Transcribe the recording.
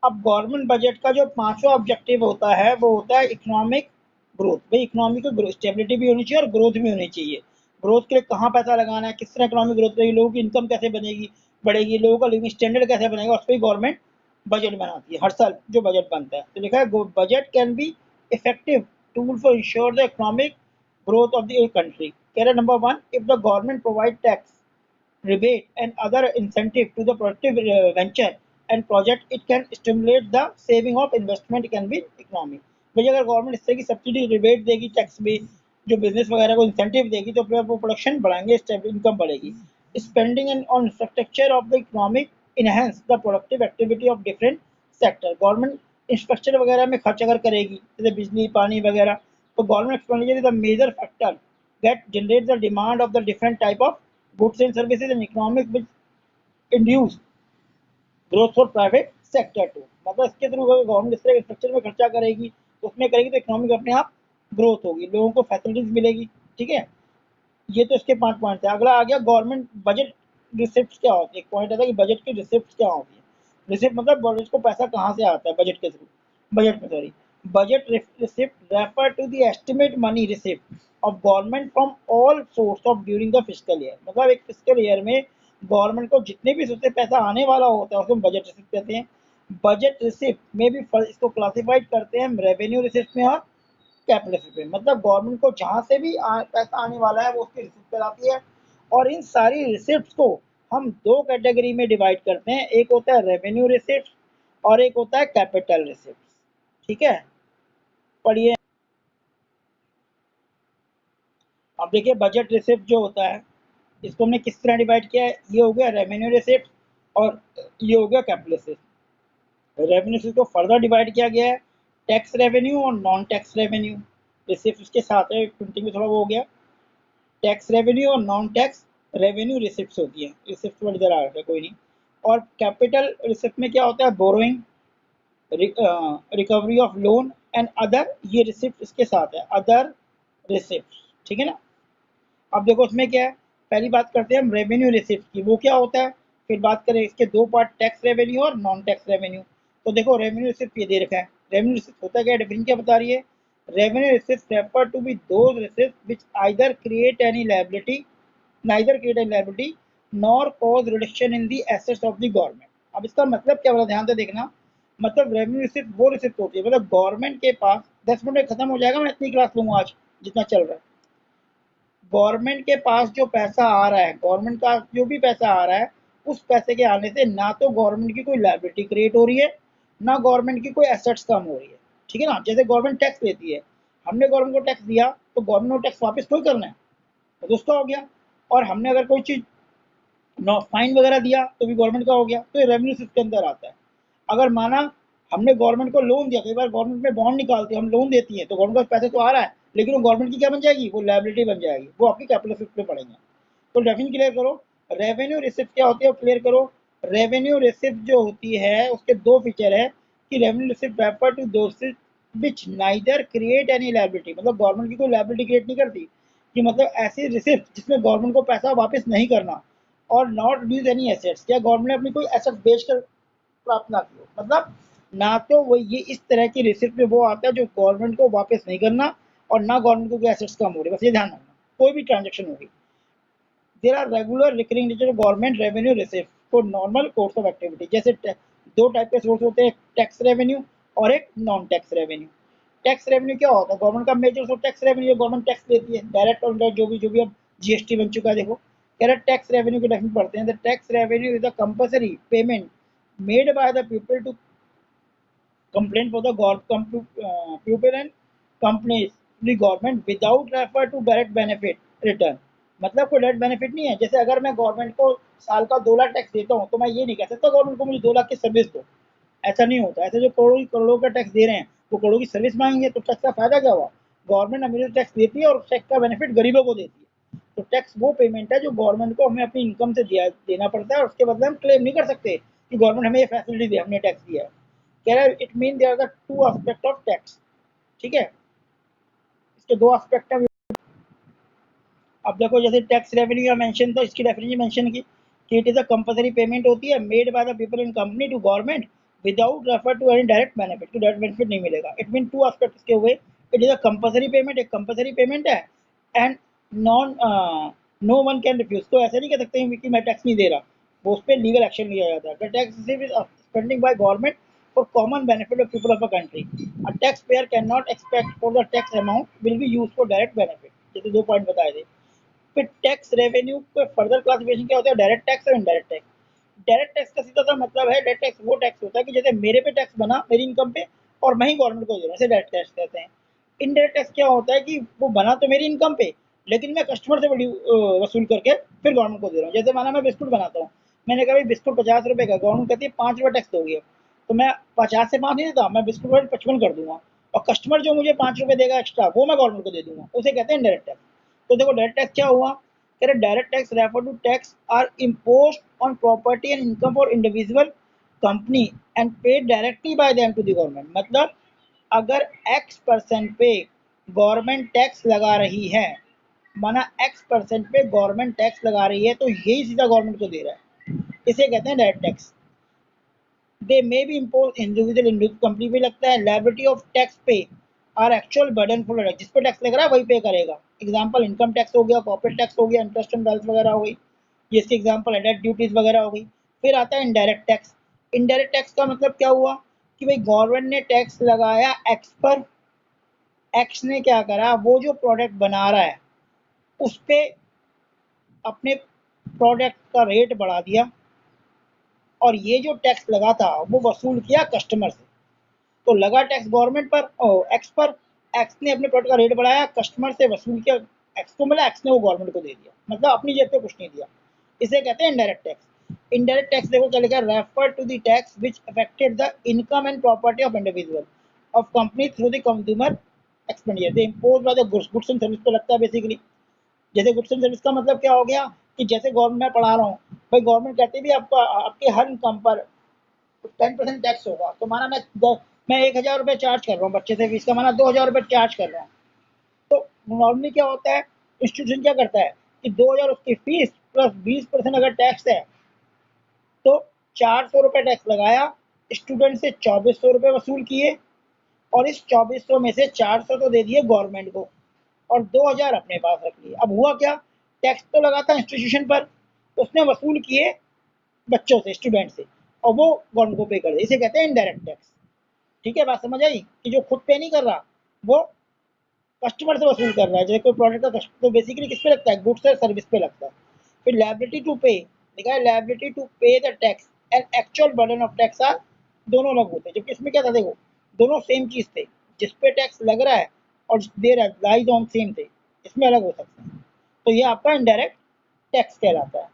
अब government budget का जो पांचवा ऑब्जेक्टिव होता है वो होता है इकोनॉमिक ग्रोथ। भाई इकोनॉमिक को स्टेबिलिटी भी होनी चाहिए और ग्रोथ भी होनी चाहिए। ग्रोथ के लिए कहाँ पैसा लगाना है, किस तरह इकोनॉमिक ग्रोथ करेगी, लोगों की इनकम कैसे बनेगी, बढ़ेगी, लोगों का लिविंग स्टैंडर्ड कैसे बनेगा, उस पर गवर्नमेंट बजट बनाती है हर साल जो बजट बनता है। तो लिखा है budget can be effective tool for ensure the economic growth of the country. Error number one, if the government provide tax, rebate and other incentive to the productive venture and project, it can stimulate the saving of investment can be economy। भाई अगर government इस तरह की subsidy rebate देगी, tax भी जो business वगैरह को इंसेंटिव देगी तो फिर वो प्रोडक्शन बढ़ाएंगे, इनकम बढ़ेगी। Spending and on infrastructure of the economic enhance the productive activity of different sector. Government infrastructure वगैरह में खर्च अगर करेगी जैसे बिजली पानी वगैरह, तो government expenditure is the major factor that generate the demand of the different type of goods and services and economic which induce growth for private sector too। मतलब इसके थ्रू गवर्नमेंट इस तरह के स्ट्रक्चर में खर्चा करेगी तो उसमें करेगी तो इकोनॉमिक अपने आप ग्रोथ होगी, लोगों को फैसिलिटीज मिलेगी। ठीक है, ये तो इसके 5 पॉइंट है। अगला आ गया गवर्नमेंट बजट रिसिप्ट क्या होती है। एक पॉइंट आता है कि बजट की रिसिप्ट क्या होती है। रिसिप्ट मतलब बजट को पैसा कहाँ से आता है बजट के थ्रू, बजट में sorry. Budget receipt refer to the estimate money receipt of government from all source of during the fiscal year. मतलब एक फिस्कल ईयर में गवर्नमेंट को जितने भी सोर्स से पैसा आने वाला होता है उसको बजट रिसिप्ट कहते हैं। बजट रिसिप्ट में भी इसको क्लासिफाइड करते हैं रेवेन्यू रिसिप्ट में और कैपिटल रिसिप्ट में। मतलब गवर्नमेंट को जहां से भी पैसा आने वाला है वो उसकी रिसिप्ट कराती है। और इन सारी रिसिप्ट को हम दो कैटेगरी में डिवाइड करते हैं, एक होता है रेवेन्यू रिसिप्ट और एक होता है कैपिटल रिसिप्ट। ठीक है, पढ़िए। अब देखिए बजट रिसिप्ट जो होता है इसको हमने किस तरह डिवाइड किया है। ये हो गया रेवेन्यू रिसिप्ट और ये हो गया कैपिटल रिसिप्ट। रेवेन्यू रिसिप्ट को फर्दर डिवाइड किया गया है टैक्स रेवेन्यू और नॉन टैक्स रेवेन्यू। रिसिप्ट उसके साथ है, प्रिंटिंग में थोड़ा वो हो गया। टैक्स रेवेन्यू और नॉन टैक्स रेवेन्यू रिसिप्ट होती है। रिसिप्ट वर्ड इधर आ रहा है कोई नहीं। और कैपिटल रिसिप्ट में क्या होता है, borrowing, recovery of loan and other, ये रिसिप्ट इसके साथ है, अदर रिसिप्ट। ठीक है ना। अब देखो इसमें क्या है, पहली बात करते हैं हम रेवेन्यू रिसिप्ट की, वो क्या होता है। फिर बात करें इसके दो पार्ट, टैक्स रेवेन्यू और नॉन टैक्स रेवेन्यू। तो देखो रेवेन्यू रिसिप्ट ये दे रखा है। रेवेन्यू रिसिप्ट होता क्या है, डेफिनेशन क्या बता रही है। Revenue receipt refer to be those receipt which either create any liability, neither create any liability nor cause reduction in the assets of the government। अब इसका मतलब क्या बोला, ध्यान से देखना। मतलब रेवेन्यू रिसिप्ट वो रिसिप्ट होती है, मतलब गवर्नमेंट के पास 10 मिनट में खत्म हो जाएगा, मैं इतनी क्लास लूंगा आज जितना चल रहा है। गवर्नमेंट के पास जो पैसा आ रहा है, गवर्नमेंट का जो भी पैसा आ रहा है, उस पैसे के आने से ना तो गवर्नमेंट की कोई लायबिलिटी क्रिएट हो रही है, ना गवर्नमेंट की कोई एसेट्स कम हो रही है। ठीक है ना। जैसे गवर्नमेंट टैक्स लेती है, हमने गवर्नमेंट को टैक्स दिया तो गवर्नमेंट को टैक्स वापस थोड़ी करना है, तो उसका हो गया। और हमने अगर कोई चीज फाइन वगैरह दिया तो भी गवर्नमेंट का हो गया, तो ये रेवेन्यू सिस्टम के अंदर आता है। अगर माना हमने गवर्नमेंट को लोन दिया, कई बार गवर्नमेंट में बॉन्ड निकालती है, हम लोन देती है तो गवर्नमेंट को पैसे तो आ रहा है, लेकिन वो गवर्नमेंट की क्या बन जाएगी, वो लायबिलिटी बन जाएगी, वो आपकी कैपिटल रिसिप्ट में पड़ेंगे। तो डेफिनेशन क्लियर करो, रेवेन्यू रिसिप्ट क्या होती है वो क्लियर करो। रेवेन्यू रिसिप्ट जो होती है उसके दो फीचर है कि revenue receipt refer to those which neither create any liability, मतलब गवर्नमेंट की कोई लायबिलिटी क्रिएट नहीं करती, कि मतलब ऐसी रिसिप्ट जिसमें गवर्नमेंट को पैसा वापस नहीं करना, और नॉट यूज एनी एसेट्स, क्या गवर्नमेंट ने अपनी कोई एसेट्स बेचकर प्राप्त ना की हो। मतलब ना तो वो ये इस तरह की रिसिप्ट में वो आता है जो गवर्नमेंट को वापस नहीं करना, और ना गवर्नमेंट को कोई एसेट्स कम हो रही, बस ये ध्यान रखना कोई भी ट्रांजेक्शन होगी। There are regular recurring nature government revenue receipt for normal course of activity. जैसे दो टाइप के सोर्स होते हैं, टैक्स रेवेन्यू और एक non tax revenue. Tax revenue क्या होता है, गवर्नमेंट का major source tax revenue, government tax देती है डायरेक्ट और इनडायरेक्ट, जो भी अब जीएसटी बन चुका है। देखो कह रहा टैक्स रेवेन्यू के डेफिनेशन पढ़ते हैं। The tax revenue is the compulsory payment made by the people to complaint for the people and companies the government without refer to direct benefit return। मतलब कोई डायरेक्ट बेनिफिट नहीं है। जैसे अगर मैं गवर्नमेंट को साल का 2 लाख टैक्स देता हूँ तो मैं ये नहीं कह सकता गवर्नमेंट को मुझे 2 लाख की सर्विस दो, ऐसा नहीं होता। ऐसे जो करोड़ों करोड़ों का टैक्स दे रहे हैं वो करोड़ों की सर्विस मांगेंगे, तो टैक्स का फायदा क्या हुआ। गवर्नमेंट हमें टैक्स देती है और टैक्स का बेनिफिट गरीबों को देती है। तो टैक्स वो पेमेंट है जो गवर्नमेंट को हमें अपनी इनकम से देना पड़ता है, और उसके बदले हम क्लेम नहीं कर सकते कि गवर्नमेंट हमें ये फैसिलिटी दे, हमने टैक्स दिया है। कह रहा है it mean there are the two aspect of tax. ठीक है, इसके दो एस्पेक्ट है। अब देखो जैसे टैक्स रेवेन्यू मेंशन, तो इसकी डेफिनेशन मेंशन की कि it is a compulsory payment होती है made by the people in company to government without refer to any direct benefit, तो डायरेक्ट बेनिफिट नहीं मिलेगा। इट मीन टू एस्पेक्ट इसके हुए, it is a compulsory payment, एक कंपलसरी पेमेंट है, and non no one can refuse, तो ऐसा नहीं कह सकते हैं कि मैं टैक्स नहीं दे रहा, वो उस पर लीगल एक्शन लिया जाता है। The tax received is spending by government for common benefit of people of a country, a tax payer can not expect for the tax amount will be use for direct benefit, जैसे 2 point बताए थे। फिर tax revenue का further classification क्या होता है, direct tax और indirect tax. Direct tax का सीधा सा मतलब है, डायरेक्ट टैक्स वो टैक्स होता है कि जैसे मेरे पे टैक्स बना मेरी इनकम पे और मैं ही गवर्नमेंट को दे रहा हूँ, इसे डायरेक्ट टैक्स कहते हैं। इनडायरेक्ट टैक्स क्या होता है कि वो बना तो मेरी इनकम पे, लेकिन मैं कस्टमर से बड़ी वसूल करके फिर गवर्नमेंट को दे रहा हूँ। जैसे माना मैं बिस्कुट बनाता हूँ, मैंने कहा भाई बिस्कुट 50 रुपये का, गवर्नमेंट कहती है 5 रुपये टैक्स दोगे, तो मैं 50 से 5 नहीं देता, मैं बिस्कुट वाले 55 कर दूंगा, और कस्टमर जो मुझे 5 रुपये देगा एक्स्ट्रा वो मैं गवर्नमेंट को दे दूंगा, उसे कहते हैं डायरेक्ट टैक्स। तो देखो डायरेक्ट टैक्स क्या हुआ, कह रहे direct tax refer to tax are imposed on property and income for individual company and paid directly by them to the government। मतलब अगर x% पे गवर्नमेंट टैक्स लगा रही है, माना x% पे गवर्नमेंट टैक्स लगा रही है, तो यही सीधा गवर्नमेंट को दे रहा है, इसे कहते हैं direct tax. They may be impose individual company पे लगता है। लायबिलिटी ऑफ टैक्स पे आर एक्चुअल बर्डन फॉर, जिस पे टैक्स लग रहा है वही पे करेगा। एग्जांपल इनकम टैक्स हो गया, कॉर्पोरेट टैक्स हो गया, इंटरेस्ट एंड वेल्थ वगैरह हो गई, ये इसकी एग्जांपल है, डेट ड्यूटीज वगैरह हो गई। फिर आता है इनडायरेक्ट टैक्स। इनडायरेक्ट टैक्स का मतलब क्या हुआ कि भाई गवर्नमेंट ने टैक्स लगाया एक्स पर, एक्स ने क्या करा, वो जो प्रोडक्ट बना रहा है उस पे अपने प्रोडक्ट का रेट बढ़ा दिया, और ये जो टैक्स लगा था वो वसूल किया कस्टमर से। तो लगा टैक्स गवर्नमेंट पर, एक्स पर, एक्स ने अपने प्रोडक्ट का रेट बढ़ाया, कस्टमर से वसूल किया, एक्स को मिला, एक्स ने वो गवर्नमेंट को दे दिया, मतलब अपनी जेब पे कुछ नहीं दिया, इसे कहते हैं इनडायरेक्ट टैक्स। इनडायरेक्ट टैक्स देखो क्या लिखा है, refer to the tax which affected the income and property of individual of company through the consumer expenditure, they impose by the goods and service पे लगता है बेसिकली। जैसे गुड्स एंड सर्विस का मतलब क्या हो गया कि जैसे गवर्नमेंट में पढ़ा रहा हूँ, भाई गवर्नमेंट कहती है भी आपका आपके हर इनकम पर 10% टैक्स होगा, तो माना मैं 1,000 रुपये चार्ज कर रहा हूँ बच्चे से फीस का, माना 2,000 रुपये चार्ज कर रहा हूँ, तो नॉर्मली क्या होता है, इंस्टीट्यूशन क्या करता है कि 2,000 उसकी फीस प्लस 20% अगर टैक्स है, तो 400 रुपये टैक्स लगाया, स्टूडेंट से 2,400 रुपये वसूल किए, और इस 2,400 में से 400 तो दे दिए गवर्नमेंट को, और 2,000 अपने पास रख लिए। अब हुआ क्या, टैक्स तो लगा था इंस्टीट्यूशन पर, उसने वसूल किए बच्चों से, स्टूडेंट से, और वो गवर्नमेंट को पे कर दे, इसे कहते हैं इनडायरेक्ट टैक्स। ठीक है, बात समझ आई कि जो खुद पे नहीं कर रहा वो कस्टमर से वसूल कर रहा है। जैसे कोई प्रोडक्ट का तो बेसिकली किस पे लगता है, गुड्स और सर्विस पे लगता है। फिर लायबिलिटी टू पे लिखा है, liability to pay the tax and actual burden of tax are, दोनों अलग होते हैं, जबकि इसमें क्या था देखो, दोनों सेम चीज थे, जिस पे टैक्स लग रहा है और दे रहा है लाइज ऑन सेम थे, इसमें अलग हो सकता है। तो ये आपका इनडायरेक्ट टैक्स कहलाता है।